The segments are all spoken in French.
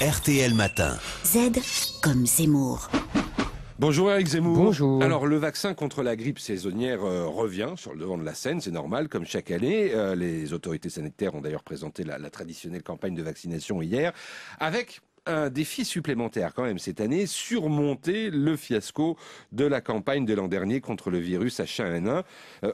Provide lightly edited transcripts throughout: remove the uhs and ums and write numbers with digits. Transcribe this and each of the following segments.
RTL Matin. Z comme Zemmour. Bonjour Éric Zemmour. Bonjour. Alors le vaccin contre la grippe saisonnière revient sur le devant de la scène, c'est normal, comme chaque année. Les autorités sanitaires ont d'ailleurs présenté la traditionnelle campagne de vaccination hier, avec un défi supplémentaire quand même cette année, surmonter le fiasco de la campagne de l'an dernier contre le virus H1N1.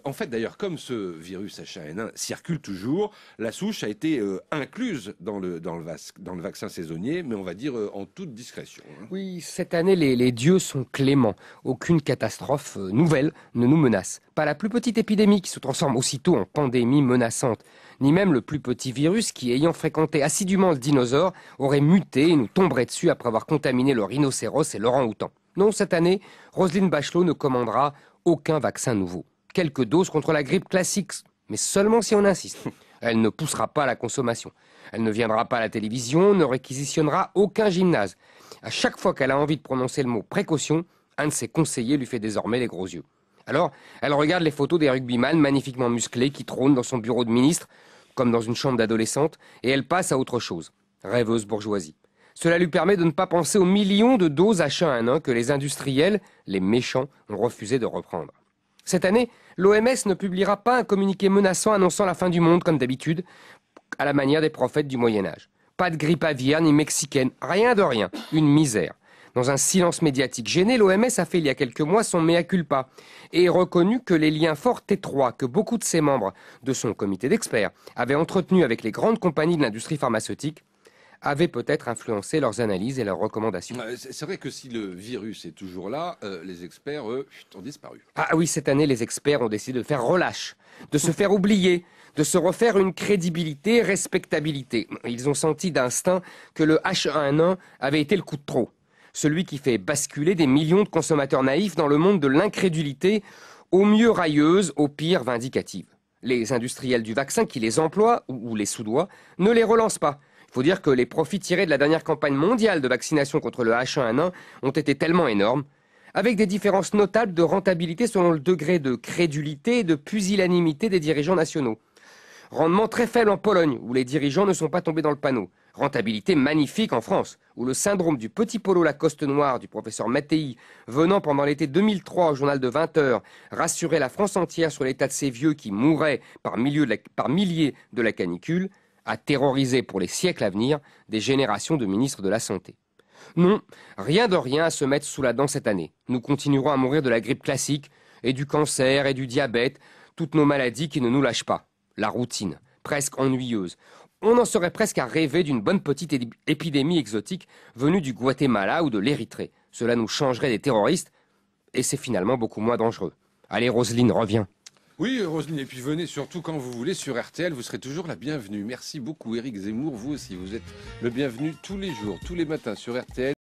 En fait d'ailleurs, comme ce virus H1N1 circule toujours, la souche a été incluse dans le vaccin saisonnier, mais on va dire en toute discrétion. Oui, cette année, les dieux sont cléments. Aucune catastrophe nouvelle ne nous menace. Pas la plus petite épidémie qui se transforme aussitôt en pandémie menaçante, ni même le plus petit virus qui, ayant fréquenté assidûment le dinosaure, aurait muté et nous tomberait dessus après avoir contaminé le rhinocéros et l'orang-outan. Non, cette année, Roselyne Bachelot ne commandera aucun vaccin nouveau. Quelques doses contre la grippe classique, mais seulement si on insiste. Elle ne poussera pas à la consommation. Elle ne viendra pas à la télévision, ne réquisitionnera aucun gymnase. À chaque fois qu'elle a envie de prononcer le mot précaution, un de ses conseillers lui fait désormais les gros yeux. Alors, elle regarde les photos des rugbyman magnifiquement musclés qui trônent dans son bureau de ministre, comme dans une chambre d'adolescente, et elle passe à autre chose. Rêveuse bourgeoisie. Cela lui permet de ne pas penser aux millions de doses H1N1 que les industriels, les méchants, ont refusé de reprendre. Cette année, l'OMS ne publiera pas un communiqué menaçant annonçant la fin du monde comme d'habitude, à la manière des prophètes du Moyen-Âge. Pas de grippe aviaire ni mexicaine, rien de rien, une misère. Dans un silence médiatique gêné, l'OMS a fait il y a quelques mois son mea culpa et reconnu que les liens fort étroits que beaucoup de ses membres de son comité d'experts avaient entretenus avec les grandes compagnies de l'industrie pharmaceutique avaient peut-être influencé leurs analyses et leurs recommandations. C'est vrai que si le virus est toujours là, les experts, eux, ont disparu. Ah oui, cette année, les experts ont décidé de faire relâche, de se faire oublier, de se refaire une crédibilité, respectabilité. Ils ont senti d'instinct que le H1N1 avait été le coup de trop. Celui qui fait basculer des millions de consommateurs naïfs dans le monde de l'incrédulité, au mieux railleuse, au pire vindicative. Les industriels du vaccin qui les emploient, ou les soudoient, ne les relancent pas. Il faut dire que les profits tirés de la dernière campagne mondiale de vaccination contre le H1N1 ont été tellement énormes, avec des différences notables de rentabilité selon le degré de crédulité et de pusillanimité des dirigeants nationaux. Rendement très faible en Pologne, où les dirigeants ne sont pas tombés dans le panneau. Rentabilité magnifique en France, où le syndrome du petit polo Lacoste noir du professeur Mattei, venant pendant l'été 2003 au journal de 20 heures, rassurer la France entière sur l'état de ces vieux qui mourraient par milliers de la canicule, a terrorisé pour les siècles à venir des générations de ministres de la Santé. Non, rien de rien à se mettre sous la dent cette année. Nous continuerons à mourir de la grippe classique, et du cancer, et du diabète, toutes nos maladies qui ne nous lâchent pas. La routine, presque ennuyeuse. On en serait presque à rêver d'une bonne petite épidémie exotique venue du Guatemala ou de l'Érythrée. Cela nous changerait des terroristes, et c'est finalement beaucoup moins dangereux. Allez Roselyne, reviens. Oui, Roselyne, et puis venez surtout quand vous voulez sur RTL, vous serez toujours la bienvenue. Merci beaucoup Éric Zemmour, vous aussi, vous êtes le bienvenu tous les jours, tous les matins sur RTL.